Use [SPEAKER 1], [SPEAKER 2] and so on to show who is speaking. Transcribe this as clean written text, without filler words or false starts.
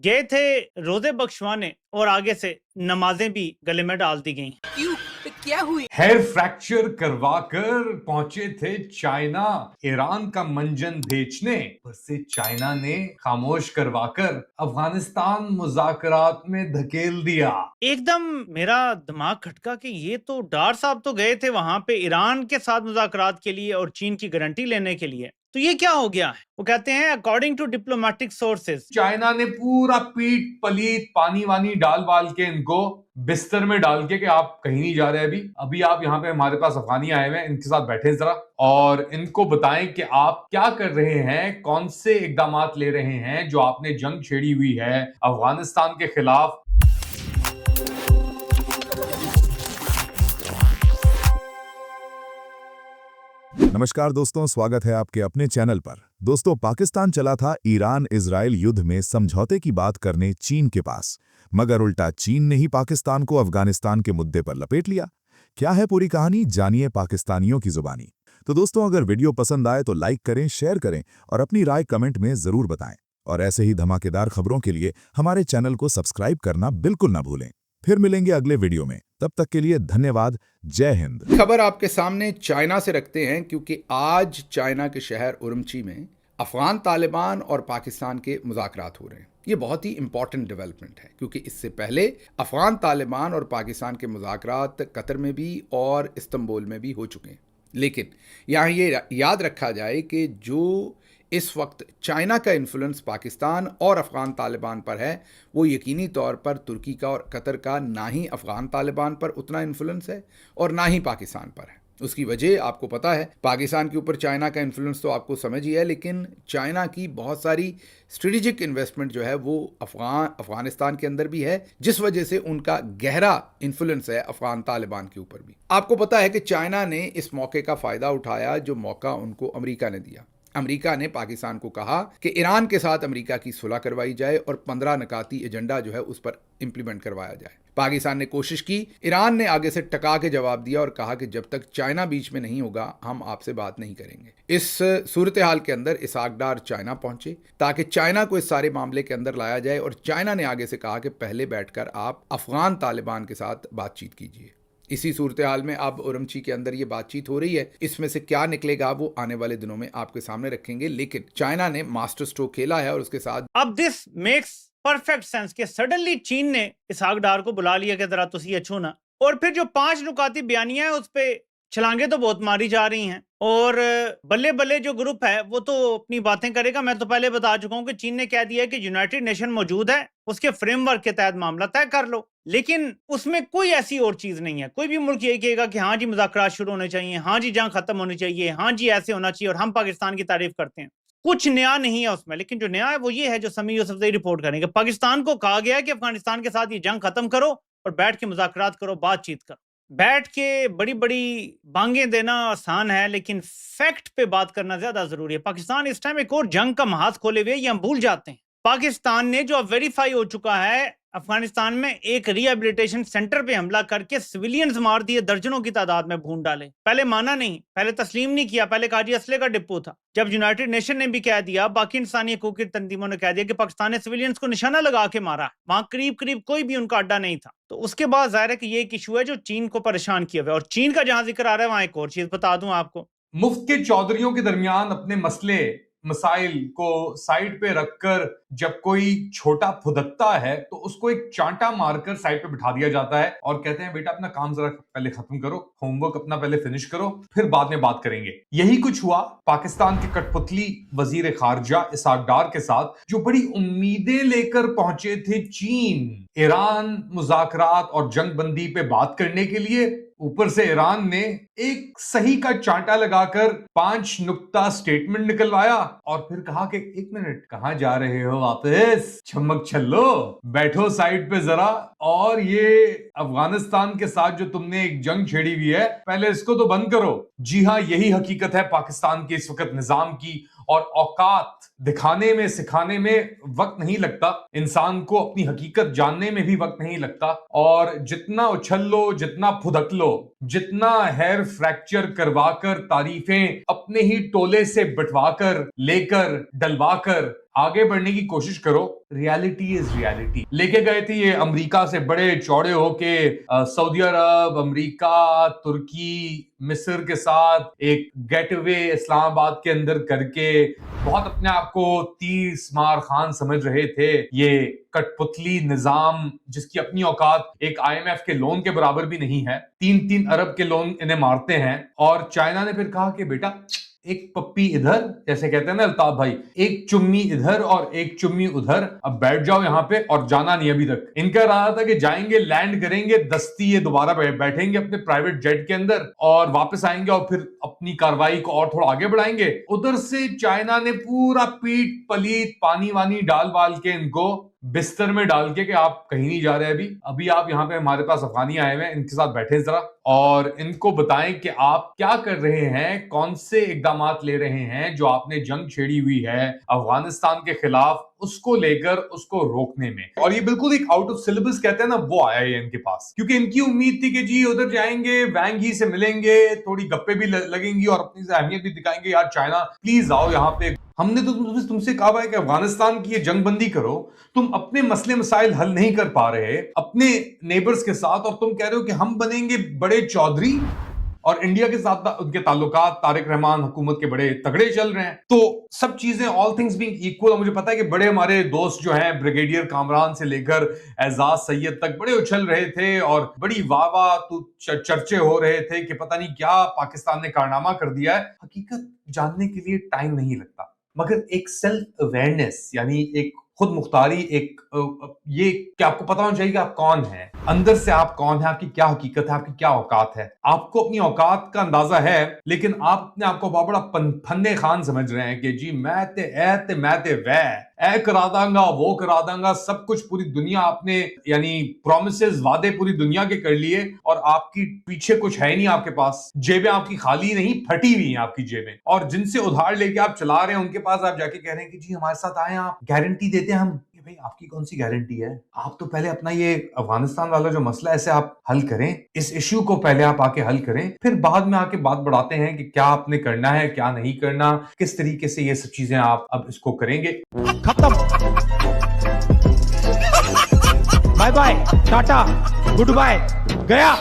[SPEAKER 1] गए थे रोजे बख्शवाने और आगे से नमाजें भी गले में डाल दी गईं।
[SPEAKER 2] क्यों? तो क्या हुई?
[SPEAKER 3] हेयर फ्रैक्चर करवाकर पहुंचे थे चाइना ईरान का मंजन बेचने, पर से चाइना ने खामोश करवाकर अफगानिस्तान मुज़ाकरात में धकेल दिया।
[SPEAKER 1] एकदम मेरा दिमाग खटका कि ये तो डार साहब तो गए थे वहां पे ईरान के साथ मुज़ाकरात के लिए और चीन की गारंटी लेने के लिए, तो ये क्या हो गया है? वो कहते हैं according to diplomatic sources.
[SPEAKER 3] China ने पूरा पीठ पलीत पानी वानी डाल वाल के इनको बिस्तर में डाल के कि आप कहीं नहीं जा रहे, अभी आप यहाँ पे हमारे पास अफगानी आए हुए हैं, इनके साथ बैठे जरा और इनको बताएं कि आप क्या कर रहे हैं, कौन से इकदामात ले रहे हैं जो आपने जंग छेड़ी हुई है अफगानिस्तान के खिलाफ।
[SPEAKER 4] नमस्कार दोस्तों, स्वागत है आपके अपने चैनल पर। दोस्तों, पाकिस्तान चला था ईरान इजराइल युद्ध में समझौते की बात करने चीन के पास, मगर उल्टा चीन ने ही पाकिस्तान को अफगानिस्तान के मुद्दे पर लपेट लिया। क्या है पूरी कहानी, जानिए पाकिस्तानियों की जुबानी। तो दोस्तों, अगर वीडियो पसंद आए तो लाइक करें, शेयर करें और अपनी राय कमेंट में जरूर बताएं। और ऐसे ही धमाकेदार खबरों के लिए हमारे चैनल को सब्सक्राइब करना बिल्कुल ना भूलें। फिर मिलेंगे अगले वीडियो में, तब तक के लिए धन्यवाद। जय हिंद।
[SPEAKER 5] खबर आपके सामने चाइना से रखते हैं, क्योंकि आज चाइना के शहर उरुमची में अफगान तालिबान और पाकिस्तान के मुज़ाकरात हो रहे हैं। ये बहुत ही इंपॉर्टेंट डेवलपमेंट है, क्योंकि इससे पहले अफगान तालिबान और पाकिस्तान के मुज़ाकरात कतर में भी और इस्तांबुल में भी हो चुके हैं। लेकिन यहाँ ये याद रखा जाए कि जो इस वक्त चाइना का इन्फ्लुएंस पाकिस्तान और अफ़गान तालिबान पर है, वो यकीनी तौर पर तुर्की का और कतर का ना ही अफ़गान तालिबान पर उतना इन्फ्लुएंस है और ना ही पाकिस्तान पर है। उसकी वजह आपको पता है, पाकिस्तान के ऊपर चाइना का इन्फ्लुएंस तो आपको समझ ही है, लेकिन चाइना की बहुत सारी स्ट्रेटेजिक इन्वेस्टमेंट जो है वो अफ़गानिस्तान के अंदर भी है, जिस वजह से उनका गहरा इन्फ्लुएंस है अफ़गान तालिबान के ऊपर भी। आपको पता है कि चाइना ने इस मौके का फ़ायदा उठाया जो मौका उनको अमेरिका ने दिया। अमेरिका ने पाकिस्तान को कहा कि ईरान के साथ अमेरिका की सुलह करवाई जाए और 15 नकाती एजेंडा जो है उस पर इंप्लीमेंट करवाया जाए। पाकिस्तान ने कोशिश की, ईरान ने आगे से टका के जवाब दिया और कहा कि जब तक चाइना बीच में नहीं होगा हम आपसे बात नहीं करेंगे। इस सूरत हाल के अंदर इसहाक डार चाइना पहुंचे ताकि चाइना को इस सारे मामले के अंदर लाया जाए, और चाइना ने आगे से कहा कि पहले बैठकर आप अफगान तालिबान के साथ बातचीत कीजिए। इसी सूरत हाल में अब उरुमची के अंदर ये बातचीत हो रही है। इसमें से क्या निकलेगा वो आने वाले दिनों में आपके सामने रखेंगे, लेकिन चाइना ने मास्टर स्ट्रोक खेला है और उसके साथ
[SPEAKER 1] अब दिस मेक्स परफेक्ट सेंस कि सडनली चीन ने इसहाक डार को बुला लिया कि जरा तुसी अच्छो ना, और फिर जो 5 नुकाती बयानियां हैं उस पे छलांगे तो बहुत मारी जा रही हैं, और बल्ले बल्ले जो ग्रुप है वो तो अपनी बातें करेगा। मैं तो पहले बता चुका हूं कि चीन ने कह दिया है कि यूनाइटेड नेशन मौजूद है, उसके फ्रेमवर्क के तहत मामला तय कर लो, लेकिन उसमें कोई ऐसी और चीज नहीं है। कोई भी मुल्क यही कहेगा कि हाँ जी मुज़ाकरात शुरू होने चाहिए, हाँ जी जंग खत्म होनी चाहिए, हाँ जी ऐसे होना चाहिए, और हम पाकिस्तान की तारीफ करते हैं। कुछ नया नहीं है उसमें, लेकिन जो नया है वो ये है जो समी यूसुफजई रिपोर्ट करेंगे। पाकिस्तान को कहा गया है कि अफगानिस्तान के साथ ये जंग खत्म करो और बैठ के मुज़ाकरात करो, बातचीत करो। बैठ के बड़ी बड़ी बांगे देना आसान है, लेकिन फैक्ट पे बात करना ज्यादा जरूरी है। पाकिस्तान इस टाइम एक और जंग का महाज खोले हुए, ये हम भूल जाते हैं। पाकिस्तान ने जो अब वेरीफाई हो चुका है, अफगानिस्तान में एक रिहेबिलिटेशन सेंटर पे हमला करके सिविलियंस मार दिए, दर्जनों की तादाद में भून डाले। पहले माना नहीं, पहले तस्लीम नहीं किया, पहले कहा जी असले का डिपो था। जब यूनाइटेड नेशन ने भी कह दिया, बाकी इंसानी हकूक की तंजीमों ने कह दिया कि पाकिस्तान ने सिविलियंस को निशाना लगा के मारा, वहां करीब करीब कोई भी उनका अड्डा नहीं था, तो उसके बाद जाहिर है कि ये एक इशू है जो चीन को परेशान किया हुआ है। और चीन का जहां जिक्र आ रहा है वहां एक और चीज बता दूं आपको,
[SPEAKER 3] मुफ्त के चौधरियों के दरमियान अपने मसले मसाइल को साइड पे रखकर जब कोई छोटा फुदकता है तो उसको एक चांटा मारकर साइड पे बिठा दिया जाता है और कहते हैं बेटा अपना काम जरा पहले खत्म करो, होमवर्क अपना पहले फिनिश करो, फिर बाद में बात करेंगे। यही कुछ हुआ पाकिस्तान के कठपुतली वजीर खारजा इसहाक डार के साथ, जो बड़ी उम्मीदें लेकर पहुंचे थे चीन ईरान मुज़ाकरात और जंगबंदी पे बात करने के लिए। ऊपर से ईरान ने एक सही का चांटा लगाकर 5 नुक्ता स्टेटमेंट निकलवाया और फिर कहा कि 1 मिनट कहां जा रहे हो वापस, छमक छल्लो, बैठो साइड पे जरा, और ये अफगानिस्तान के साथ जो तुमने एक जंग छेड़ी हुई है पहले इसको तो बंद करो। जी हां, यही हकीकत है पाकिस्तान के इस वक्त निजाम की, और औकात दिखाने में सिखाने में वक्त नहीं लगता, इंसान को अपनी हकीकत जानने में भी वक्त नहीं लगता, और जितना उछल लो, जितना फुदक लो, जितना हेयर फ्रैक्चर करवाकर तारीफें अपने ही टोले से बंटवाकर लेकर डलवाकर आगे बढ़ने की कोशिश करो। Reality is reality. लेके गए थे ये अमेरिका से बड़े चौड़े होके सऊदी अरब, अमेरिका, तुर्की, मिस्र के साथ एक गेटवे इस्लामाबाद के अंदर करके बहुत अपने आप को तीर स्मार खान समझ रहे थे। ये कठपुतली निजाम जिसकी अपनी औकात एक IMF के लोन के बराबर भी नहीं है, 3-3 अरब के लोन इन्हें मारते हैं। और चाइना ने फिर कहा कि बेटा एक पप्पी इधर, जैसे कहते हैं ना अल्ताफ भाई, एक चुम्मी इधर और एक चुम्मी उधर, अब बैठ जाओ यहाँ पे और जाना नहीं अभी तक। इनका रहा था कि जाएंगे, लैंड करेंगे, दस्ती ये दोबारा बैठेंगे अपने प्राइवेट जेट के अंदर और वापस आएंगे और फिर अपनी कार्रवाई को और थोड़ा आगे बढ़ाएंगे। उधर से चाइना ने पूरा पीठ पलीत पानी वानी डाल वाल के इनको बिस्तर में डाल के कि आप कहीं नहीं जा रहे, अभी आप यहाँ पे हमारे पास अफगानी आए हुए हैं, इनके साथ बैठे जरा और इनको बताएं कि आप क्या कर रहे हैं, कौन से इकदामात ले रहे हैं जो आपने जंग छेड़ी हुई है अफगानिस्तान के खिलाफ, उसको लेकर उसको रोकने में। और ये बिल्कुल एक आउट ऑफ सिलेबस कहते हैं ना, वो आया है इनके पास, क्योंकि इनकी उम्मीद थी कि जी उधर जाएंगे, वैंग ही से मिलेंगे, थोड़ी गप्पे भी लगेंगी और अपनी अहमियत भी दिखाएंगे, यार चाइना प्लीज आओ यहाँ पे, हमने तो तुमसे कहा है कि अफगानिस्तान की ये जंग बंदी करो, तुम अपने मसले मसाइल हल नहीं कर पा रहे अपने नेबर्स के साथ और तुम कह रहे हो कि हम बनेंगे बड़े चौधरी। और इंडिया के साथ उनके ताल्लुकात तारिक रहमान हुकूमत के बड़े तगड़े चल रहे हैं। तो सब चीजें ऑल थिंग्स बीइंग इक्वल, मुझे पता है कि बड़े हमारे दोस्त जो हैं ब्रिगेडियर कामरान से लेकर एजाज सैयद तक बड़े उछल रहे थे और बड़ी वाह तू चर्चे हो रहे थे कि पता नहीं क्या पाकिस्तान ने कारनामा कर दिया है। हकीकत जानने के लिए टाइम नहीं लगता, मगर एक सेल्फ अवेयरनेस यानी एक खुद मुख्तारी, एक ये कि आपको पता होना चाहिए कि आप कौन हैं, अंदर से आप कौन है, आपकी क्या हकीकत है, आपकी क्या औकात है। आपको अपनी औकात का अंदाजा है, लेकिन आप अपने आपको बहुत बड़ा फन्ने खान समझ रहे हैं कि जी मैं ते वह करा दांगा, वो करा दांगा, सब कुछ पूरी दुनिया आपने यानी प्रोमिसेस, वादे पूरी दुनिया के कर लिए और आपकी पीछे कुछ है नहीं, आपके पास जेबें आपकी खाली नहीं, फटी हुई हैं आपकी जेबें। और जिनसे उधार लेके आप चला रहे हैं उनके पास आप जाके कह रहे हैं कि जी हमारे साथ आए, आप गारंटी देते हैं हम। भाई आपकी कौन सी गारंटी है? आप तो पहले अपना ये अफगानिस्तान वाला जो मसला है इसे आप हल करें, इस इश्यू को पहले आप आके हल करें, फिर बाद में आके बात बढ़ाते हैं कि क्या आपने करना है, क्या नहीं करना, किस तरीके से ये सब चीजें आप अब इसको करेंगे।
[SPEAKER 2] खत्म, bye bye, tata, goodbye, गया।